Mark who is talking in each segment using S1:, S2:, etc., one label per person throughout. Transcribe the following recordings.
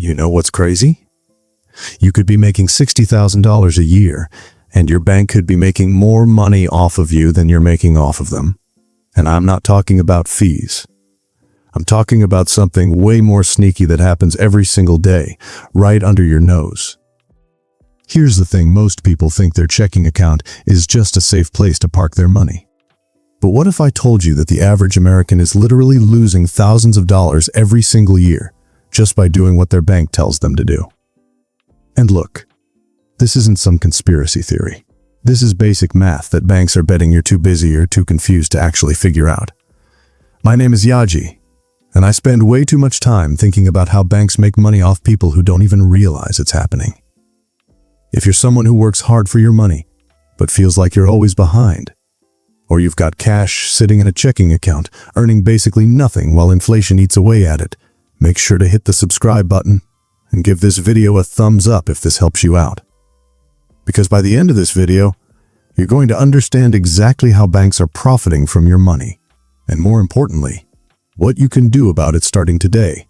S1: You know what's crazy? You could be making $60,000 a year, and your bank could be making more money off of you than you're making off of them. And I'm not talking about fees. I'm talking about something way more sneaky that happens every single day, right under your nose. Here's the thing, most people think their checking account is just a safe place to park their money. But what if I told you that the average American is literally losing thousands of dollars every single year just by doing what their bank tells them to do? And look, this isn't some conspiracy theory. This is basic math that banks are betting you're too busy or too confused to actually figure out. My name is Yaji, and I spend way too much time thinking about how banks make money off people who don't even realize it's happening. If you're someone who works hard for your money, but feels like you're always behind, or you've got cash sitting in a checking account, earning basically nothing while inflation eats away at it, make sure to hit the subscribe button and give this video a thumbs up if this helps you out. Because by the end of this video, you're going to understand exactly how banks are profiting from your money, and more importantly, what you can do about it starting today.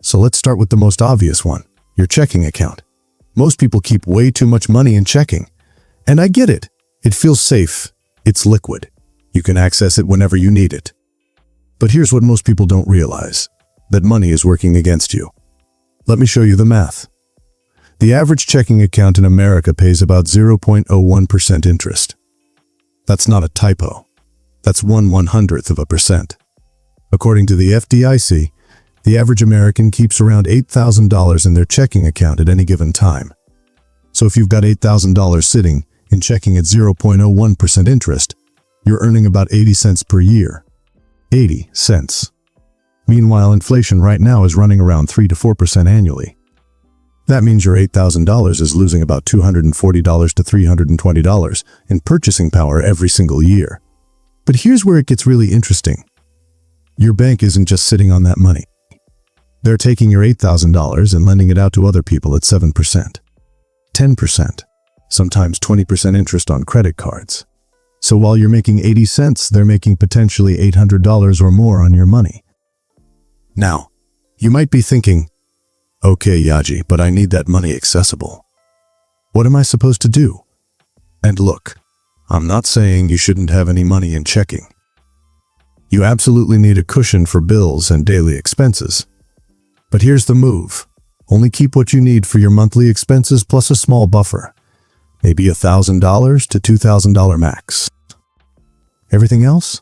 S1: So let's start with the most obvious one, your checking account. Most people keep way too much money in checking. And I get it. It feels safe. It's liquid. You can access it whenever you need it. But here's what most people don't realize, that money is working against you. Let me show you the math. The average checking account in America pays about 0.01% interest. That's not a typo. That's 1/100%. According to the FDIC, the average American keeps around $8,000 in their checking account at any given time. So if you've got $8,000 sitting in checking at 0.01% interest, you're earning about 80 cents per year. 80 cents. Meanwhile, inflation right now is running around 3 to 4% annually. That means your $8,000 is losing about $240 to $320 in purchasing power every single year. But here's where it gets really interesting. Your bank isn't just sitting on that money. They're taking your $8,000 and lending it out to other people at 7%, 10%, sometimes 20% interest on credit cards. So while you're making 80 cents, they're making potentially $800 or more on your money. Now, you might be thinking, okay, Yaji, but I need that money accessible. What am I supposed to do? And look, I'm not saying you shouldn't have any money in checking. You absolutely need a cushion for bills and daily expenses. But here's the move. Only keep what you need for your monthly expenses plus a small buffer. Maybe $1,000 to $2,000 max. Everything else?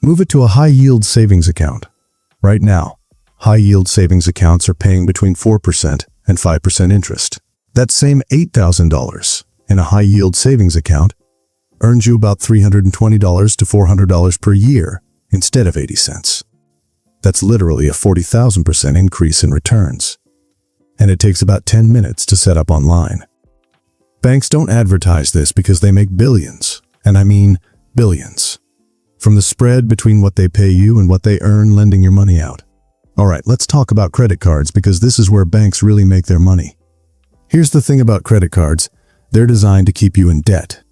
S1: Move it to a high-yield savings account. Right now, high-yield savings accounts are paying between 4% and 5% interest. That same $8,000 in a high-yield savings account earns you about $320 to $400 per year instead of 80 cents. That's literally a 40,000% increase in returns. And it takes about 10 minutes to set up online. Banks don't advertise this because they make billions, and I mean billions, from the spread between what they pay you and what they earn lending your money out. All right, let's talk about credit cards because this is where banks really make their money. Here's the thing about credit cards. They're designed to keep you in debt.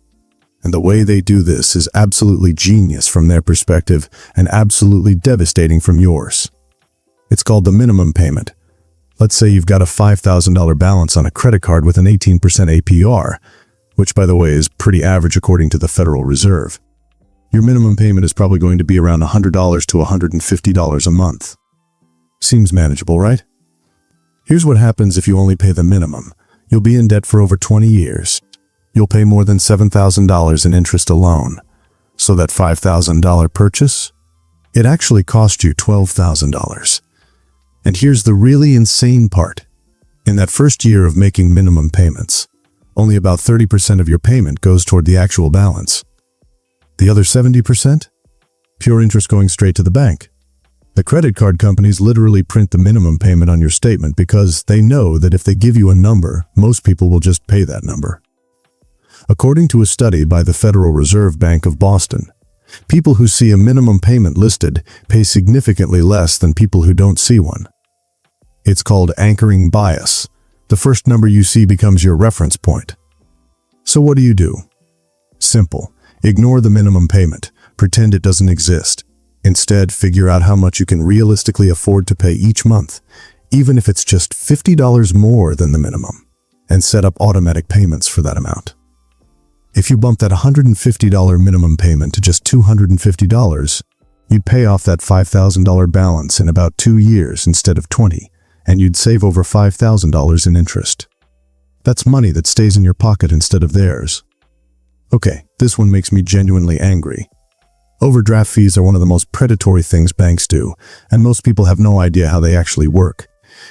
S1: And the way they do this is absolutely genius from their perspective and absolutely devastating from yours. It's called the minimum payment. Let's say you've got a $5,000 balance on a credit card with an 18% APR, which by the way is pretty average according to the Federal Reserve. Your minimum payment is probably going to be around $100 to $150 a month. Seems manageable, right? Here's what happens if you only pay the minimum. You'll be in debt for over 20 years. You'll pay more than $7,000 in interest alone. So that $5,000 purchase, it actually cost you $12,000. And here's the really insane part. In that first year of making minimum payments, only about 30% of your payment goes toward the actual balance. The other 70%? Pure interest going straight to the bank. The credit card companies literally print the minimum payment on your statement because they know that if they give you a number, most people will just pay that number. According to a study by the Federal Reserve Bank of Boston, people who see a minimum payment listed pay significantly less than people who don't see one. It's called anchoring bias. The first number you see becomes your reference point. So what do? Simple. Ignore the minimum payment. Pretend it doesn't exist. Instead, figure out how much you can realistically afford to pay each month, even if it's just $50 more than the minimum, and set up automatic payments for that amount. If you bump that $150 minimum payment to just $250, you'd pay off that $5,000 balance in about 2 years instead of 20, and you'd save over $5,000 in interest. That's money that stays in your pocket instead of theirs. Okay, this one makes me genuinely angry. Overdraft fees are one of the most predatory things banks do, and most people have no idea how they actually work.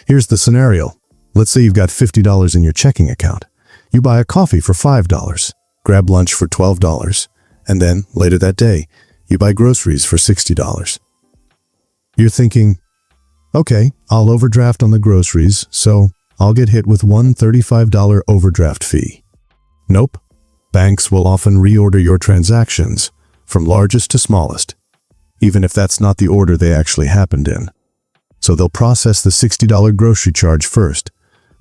S1: Here's the scenario. Let's say you've got $50 in your checking account. You buy a coffee for $5, grab lunch for $12, and then, later that day, you buy groceries for $60. You're thinking, okay, I'll overdraft on the groceries, so I'll get hit with one $35 overdraft fee. Nope. Banks will often reorder your transactions from largest to smallest, even if that's not the order they actually happened in. So they'll process the $60 grocery charge first,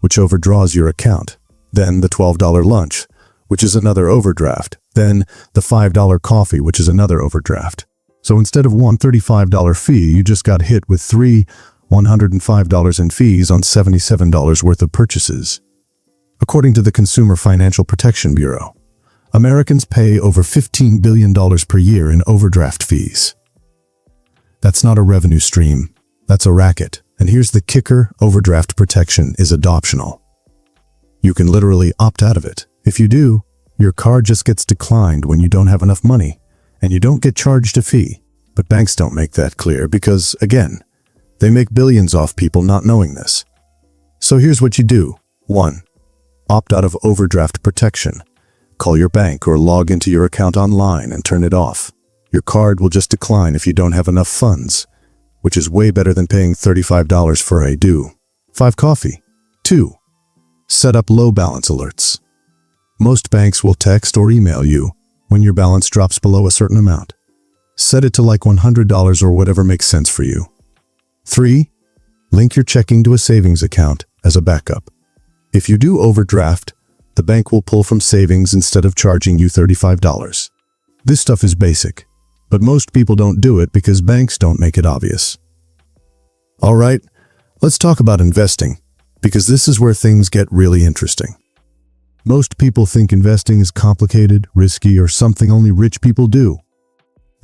S1: which overdraws your account, then the $12 lunch, which is another overdraft, then the $5 coffee, which is another overdraft. So instead of one $35 fee, you just got hit with three $105 in fees on $77 worth of purchases. According to the Consumer Financial Protection Bureau, Americans pay over $15 billion per year in overdraft fees. That's not a revenue stream, that's a racket. And here's the kicker, overdraft protection is adoptional. You can literally opt out of it. If you do, your card just gets declined when you don't have enough money, and you don't get charged a fee. But banks don't make that clear because, again, they make billions off people not knowing this. So here's what you do. 1. Opt out of overdraft protection. Call your bank or log into your account online and turn it off. Your card will just decline if you don't have enough funds, which is way better than paying $35 for a 5 coffee. 2. Set up low balance alerts. Most banks will text or email you when your balance drops below a certain amount. Set it to like $100 or whatever makes sense for you. 3. Link your checking to a savings account as a backup. If you do overdraft, the bank will pull from savings instead of charging you $35. This stuff is basic, but most people don't do it because banks don't make it obvious. All right, let's talk about investing, because this is where things get really interesting. Most people think investing is complicated, risky, or something only rich people do.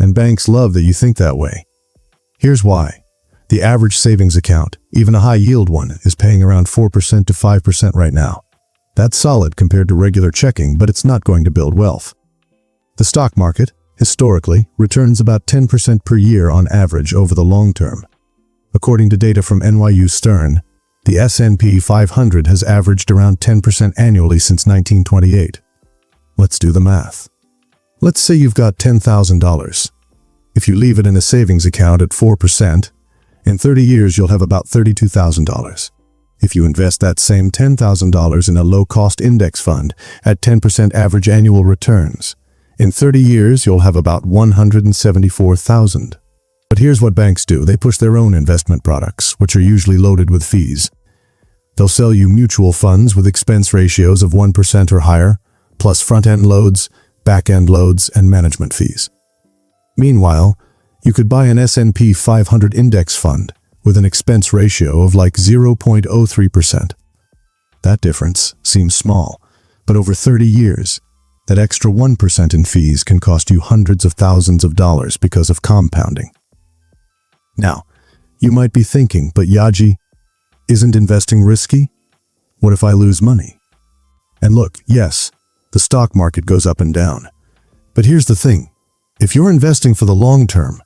S1: And banks love that you think that way. Here's why. The average savings account, even a high-yield one, is paying around 4% to 5% right now. That's solid compared to regular checking, but it's not going to build wealth. The stock market, historically, returns about 10% per year on average over the long term. According to data from NYU Stern, the S&P 500 has averaged around 10% annually since 1928. Let's do the math. Let's say you've got $10,000. If you leave it in a savings account at 4%, in 30 years you'll have about $32,000. If you invest that same $10,000 in a low-cost index fund at 10% average annual returns, in 30 years you'll have about $174,000. But here's what banks do. They push their own investment products, which are usually loaded with fees. They'll sell you mutual funds with expense ratios of 1% or higher, plus front-end loads, back-end loads, and management fees. Meanwhile, you could buy an S&P 500 index fund with an expense ratio of like 0.03%. That difference seems small, but over 30 years, that extra 1% in fees can cost you hundreds of thousands of dollars because of compounding. Now, you might be thinking, but Yaji, isn't investing risky? What if I lose money? And look, yes, the stock market goes up and down. But here's the thing. If you're investing for the long term,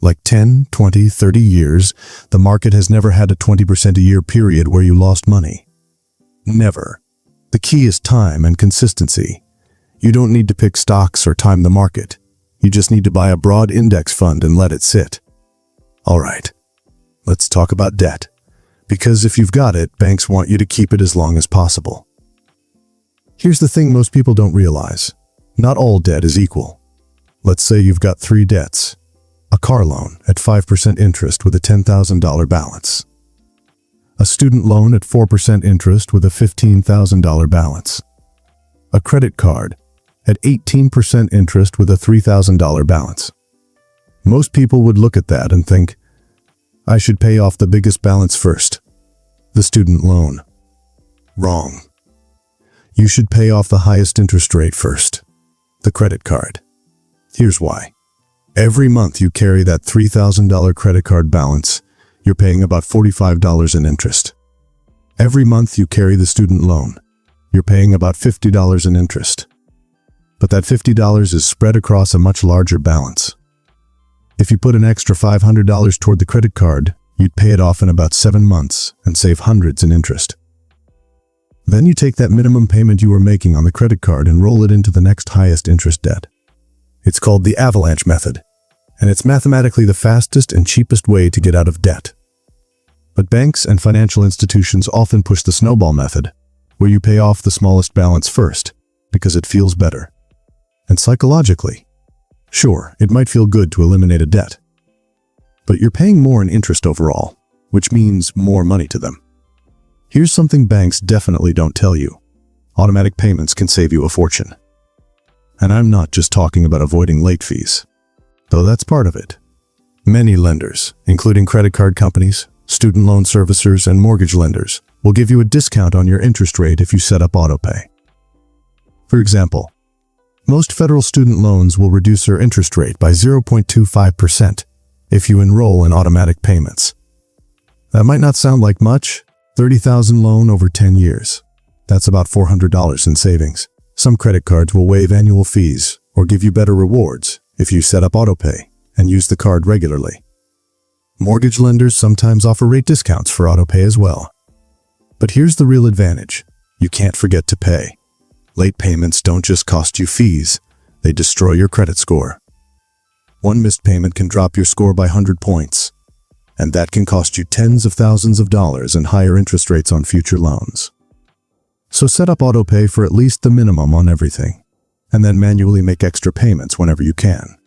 S1: like 10, 20, 30 years, the market has never had a 20% a year period where you lost money. Never. The key is time and consistency. You don't need to pick stocks or time the market. You just need to buy a broad index fund and let it sit. All right, let's talk about debt. Because if you've got it, banks want you to keep it as long as possible. Here's the thing most people don't realize. Not all debt is equal. Let's say you've got 3 debts. A car loan at 5% interest with a $10,000 balance. A student loan at 4% interest with a $15,000 balance. A credit card at 18% interest with a $3,000 balance. Most people would look at that and think, I should pay off the biggest balance first. The student loan. Wrong. You should pay off the highest interest rate first. The credit card. Here's why. Every month you carry that $3,000 credit card balance, you're paying about $45 in interest. Every month you carry the student loan, you're paying about $50 in interest. But that $50 is spread across a much larger balance. If you put an extra $500 toward the credit card, you'd pay it off in about 7 months and save hundreds in interest. Then you take that minimum payment you were making on the credit card and roll it into the next highest interest debt. It's called the avalanche method, and it's mathematically the fastest and cheapest way to get out of debt. But banks and financial institutions often push the snowball method, where you pay off the smallest balance first, because it feels better. And psychologically, sure, it might feel good to eliminate a debt, but you're paying more in interest overall, which means more money to them. Here's something banks definitely don't tell you. Automatic payments can save you a fortune. And I'm not just talking about avoiding late fees, though that's part of it. Many lenders, including credit card companies, student loan servicers, and mortgage lenders, will give you a discount on your interest rate if you set up autopay. For example, most federal student loans will reduce their interest rate by 0.25% if you enroll in automatic payments. That might not sound like much. $30,000 loan over 10 years. That's about $400 in savings. Some credit cards will waive annual fees or give you better rewards if you set up autopay and use the card regularly. Mortgage lenders sometimes offer rate discounts for autopay as well. But here's the real advantage. You can't forget to pay. Late payments don't just cost you fees, they destroy your credit score. One missed payment can drop your score by 100 points. And that can cost you tens of thousands of dollars and higher interest rates on future loans. So set up autopay for at least the minimum on everything, and then manually make extra payments whenever you can.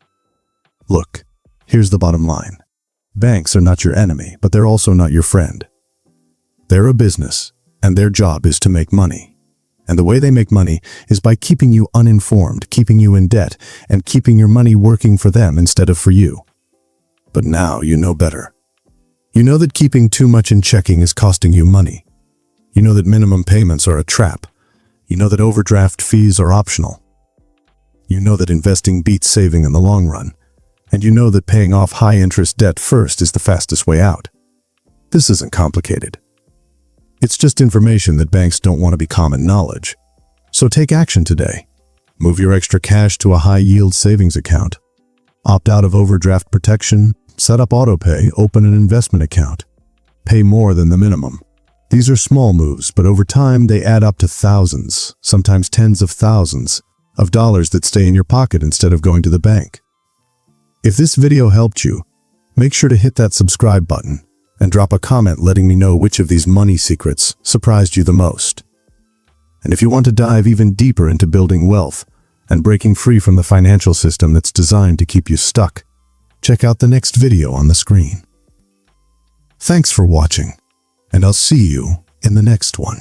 S1: Look, here's the bottom line. Banks are not your enemy, but they're also not your friend. They're a business, and their job is to make money. And the way they make money is by keeping you uninformed, keeping you in debt, and keeping your money working for them instead of for you. But now you know better. You know that keeping too much in checking is costing you money. You know that minimum payments are a trap. You know that overdraft fees are optional. You know that investing beats saving in the long run. And you know that paying off high-interest debt first is the fastest way out. This isn't complicated. It's just information that banks don't want to be common knowledge. So take action today. Move your extra cash to a high-yield savings account. Opt out of overdraft protection. Set up autopay, open an investment account. Pay more than the minimum. These are small moves, but over time they add up to thousands, sometimes tens of thousands, of dollars that stay in your pocket instead of going to the bank. If this video helped you, make sure to hit that subscribe button and drop a comment letting me know which of these money secrets surprised you the most. And if you want to dive even deeper into building wealth and breaking free from the financial system that's designed to keep you stuck, check out the next video on the screen. Thanks for watching, and I'll see you in the next one.